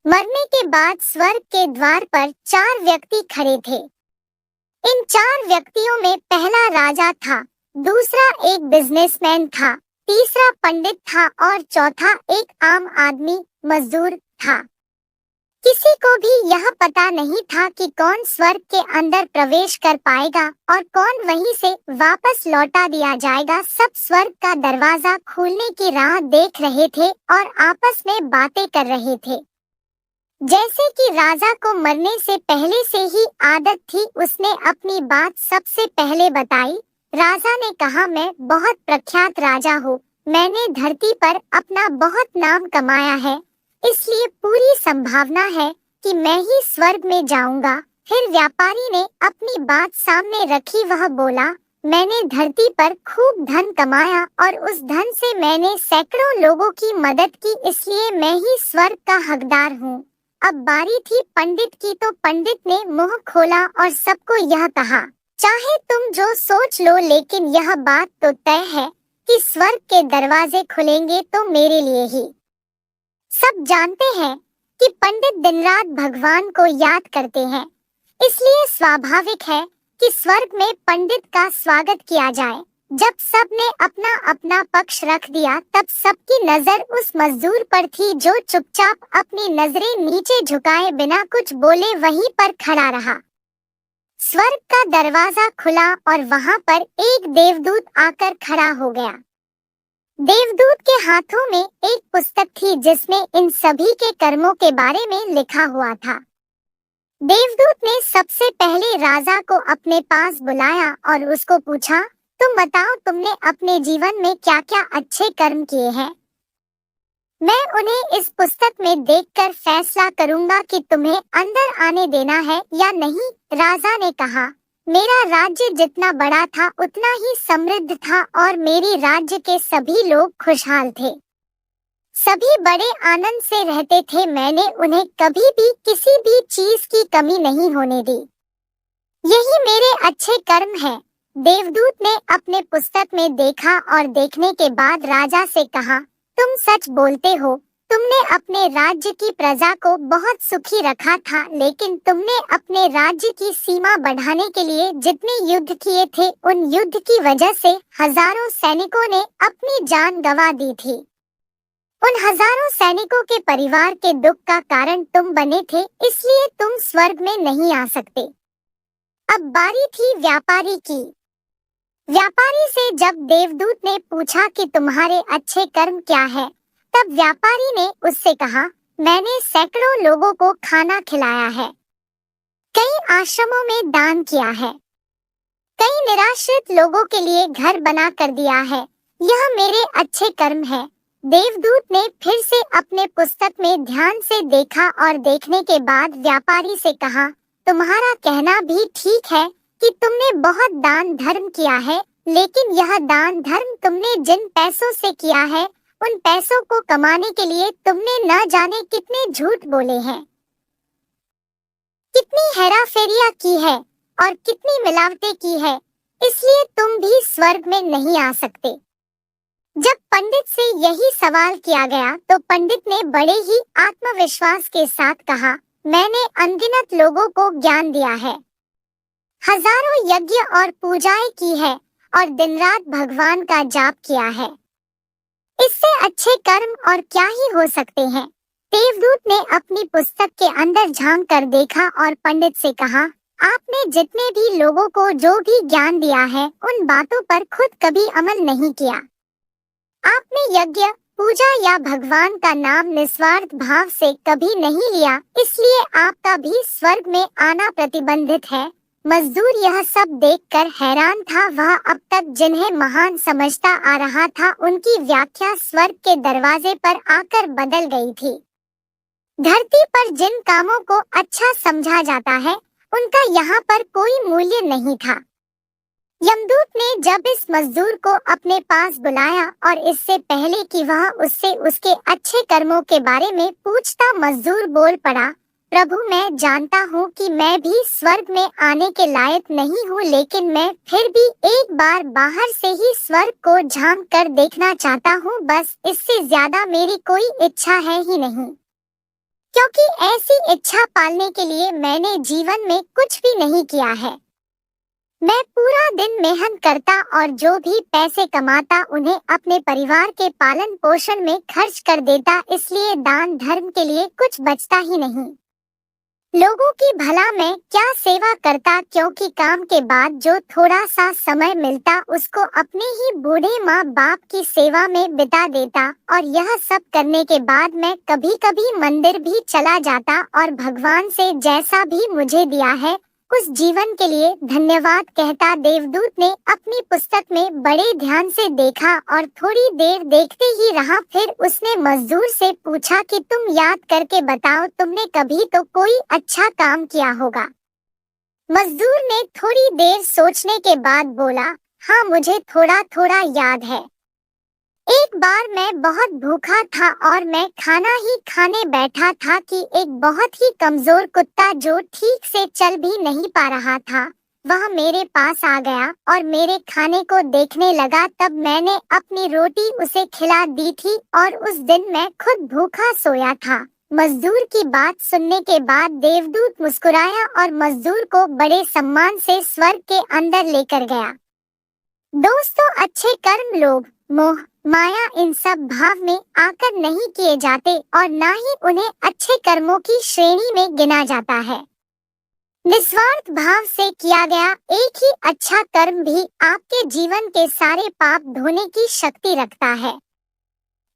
मरने के बाद स्वर्ग के द्वार पर 4 व्यक्ति खड़े थे। इन 4 व्यक्तियों में पहला राजा था, दूसरा एक बिजनेसमैन था, तीसरा पंडित था और चौथा एक आम आदमी मजदूर था। किसी को भी यह पता नहीं था कि कौन स्वर्ग के अंदर प्रवेश कर पाएगा और कौन वहीं से वापस लौटा दिया जाएगा। सब स्वर्ग का दरवाजा खोलने की राह देख रहे थे और आपस में बातें कर रहे थे। जैसे कि राजा को मरने से पहले से ही आदत थी, उसने अपनी बात सबसे पहले बताई। राजा ने कहा, मैं बहुत प्रख्यात राजा हूँ, मैंने धरती पर अपना बहुत नाम कमाया है, इसलिए पूरी संभावना है कि मैं ही स्वर्ग में जाऊंगा। फिर व्यापारी ने अपनी बात सामने रखी, वह बोला, मैंने धरती पर खूब धन कमाया और उस धन से मैंने सैकड़ों लोगों की मदद की, इसलिए मैं ही स्वर्ग का हकदार हूँ। अब बारी थी पंडित की, तो पंडित ने मुंह खोला और सबको यह कहा, चाहे तुम जो सोच लो, लेकिन यह बात तो तय है कि स्वर्ग के दरवाजे खुलेंगे तो मेरे लिए ही। सब जानते हैं कि पंडित दिन रात भगवान को याद करते हैं, इसलिए स्वाभाविक है कि स्वर्ग में पंडित का स्वागत किया जाए। जब सब ने अपना अपना पक्ष रख दिया, तब सबकी नजर उस मजदूर पर थी जो चुपचाप अपनी नजरें नीचे झुकाए बिना कुछ बोले वहीं पर खड़ा रहा। स्वर्ग का दरवाजा खुला और वहां पर एक देवदूत आकर खड़ा हो गया। देवदूत के हाथों में एक पुस्तक थी जिसमें इन सभी के कर्मों के बारे में लिखा हुआ था। देवदूत ने सबसे पहले राजा को अपने पास बुलाया और उसको पूछा, तुम बताओ, तुमने अपने जीवन में क्या क्या अच्छे कर्म किए हैं? मैं उन्हें इस पुस्तक में देखकर फैसला करूंगा कि तुम्हें अंदर आने देना है या नहीं। राजा ने कहा, मेरा राज्य जितना बड़ा था उतना ही समृद्ध था और मेरी राज्य के सभी लोग खुशहाल थे। सभी बड़े आनंद से रहते थे, मैंने उन्हें कभी भी किसी भी चीज की कमी नहीं होने दी। यही मेरे अच्छे कर्म हैं। देवदूत ने अपने पुस्तक में देखा और देखने के बाद राजा से कहा, तुम सच बोलते हो, तुमने अपने राज्य की प्रजा को बहुत सुखी रखा था, लेकिन तुमने अपने राज्य की सीमा बढ़ाने के लिए जितने युद्ध किए थे, उन युद्ध की वजह से हजारों सैनिकों ने अपनी जान गंवा दी थी। उन हजारों सैनिकों के परिवार के दुख का कारण तुम बने थे, इसलिए तुम स्वर्ग में नहीं आ सकते। अब बारी थी व्यापारी की। व्यापारी से जब देवदूत ने पूछा कि तुम्हारे अच्छे कर्म क्या है, तब व्यापारी ने उससे कहा, मैंने सैकड़ों लोगों को खाना खिलाया है, कई आश्रमों में दान किया है, कई निराश्रित लोगों के लिए घर बना कर दिया है, यह मेरे अच्छे कर्म है। देवदूत ने फिर से अपने पुस्तक में ध्यान से देखा और देखने के बाद व्यापारी से कहा, तुम्हारा कहना भी ठीक है कि तुमने बहुत दान धर्म किया है, लेकिन यह दान धर्म तुमने जिन पैसों से किया है, उन पैसों को कमाने के लिए तुमने न जाने कितने झूठ बोले हैं, कितनी हेराफेरियां की है और कितनी मिलावटें की है, इसलिए तुम भी स्वर्ग में नहीं आ सकते। जब पंडित से यही सवाल किया गया तो पंडित ने बड़े ही आत्मविश्वास के साथ कहा, मैंने अनगिनत लोगों को ज्ञान दिया है, हजारों यज्ञ और पूजाएं की है और दिन रात भगवान का जाप किया है। इससे अच्छे कर्म और क्या ही हो सकते हैं। देवदूत ने अपनी पुस्तक के अंदर झांक कर देखा और पंडित से कहा, आपने जितने भी लोगों को जो भी ज्ञान दिया है, उन बातों पर खुद कभी अमल नहीं किया। आपने यज्ञ, पूजा या भगवान का नाम निस्वार्थ भाव से कभी नहीं लिया, इसलिए आपका भी स्वर्ग में आना प्रतिबंधित है। मजदूर यह सब देखकर हैरान था। वह अब तक जिन्हें महान समझता आ रहा था, उनकी व्याख्या स्वर्ग के दरवाजे पर आकर बदल गई थी। धरती पर जिन कामों को अच्छा समझा जाता है, उनका यहाँ पर कोई मूल्य नहीं था। यमदूत ने जब इस मजदूर को अपने पास बुलाया और इससे पहले कि वह उससे उसके अच्छे कर्मों के बारे में पूछता, मजदूर बोल पड़ा, प्रभु, मैं जानता हूँ कि मैं भी स्वर्ग में आने के लायक नहीं हूँ, लेकिन मैं फिर भी एक बार बाहर से ही स्वर्ग को झांक कर देखना चाहता हूँ, बस इससे ज्यादा मेरी कोई इच्छा है ही नहीं। क्योंकि ऐसी इच्छा पालने के लिए मैंने जीवन में कुछ भी नहीं किया है। मैं पूरा दिन मेहनत करता और जो भी पैसे कमाता उन्हें अपने परिवार के पालन पोषण में खर्च कर देता, इसलिए दान धर्म के लिए कुछ बचता ही नहीं। लोगों की भला मैं क्या सेवा करता, क्योंकि काम के बाद जो थोड़ा सा समय मिलता उसको अपने ही बूढ़े माँ बाप की सेवा में बिता देता। और यह सब करने के बाद मैं कभी कभी मंदिर भी चला जाता और भगवान से जैसा भी मुझे दिया है उस जीवन के लिए धन्यवाद कहता। देवदूत ने अपनी पुस्तक में बड़े ध्यान से देखा और थोड़ी देर देखते ही रहा। फिर उसने मजदूर से पूछा कि तुम याद करके बताओ, तुमने कभी तो कोई अच्छा काम किया होगा। मजदूर ने थोड़ी देर सोचने के बाद बोला, हाँ मुझे थोड़ा थोड़ा याद है। एक बार मैं बहुत भूखा था और मैं खाना ही खाने बैठा था कि एक बहुत ही कमजोर कुत्ता जो ठीक से चल भी नहीं पा रहा था वह मेरे पास आ गया और मेरे खाने को देखने लगा। तब मैंने अपनी रोटी उसे खिला दी थी और उस दिन मैं खुद भूखा सोया था। मजदूर की बात सुनने के बाद देवदूत मुस्कुराया और मजदूर को बड़े सम्मान से स्वर्ग के अंदर लेकर गया। दोस्तों, अच्छे कर्म लोभ मोह माया इन सब भाव में आकर नहीं किए जाते और ना ही उन्हें अच्छे कर्मों की श्रेणी में गिना जाता है। निस्वार्थ भाव से किया गया एक ही अच्छा कर्म भी आपके जीवन के सारे पाप धोने की शक्ति रखता है।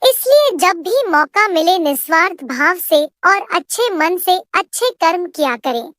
इसलिए जब भी मौका मिले निस्वार्थ भाव से और अच्छे मन से अच्छे कर्म किया करें।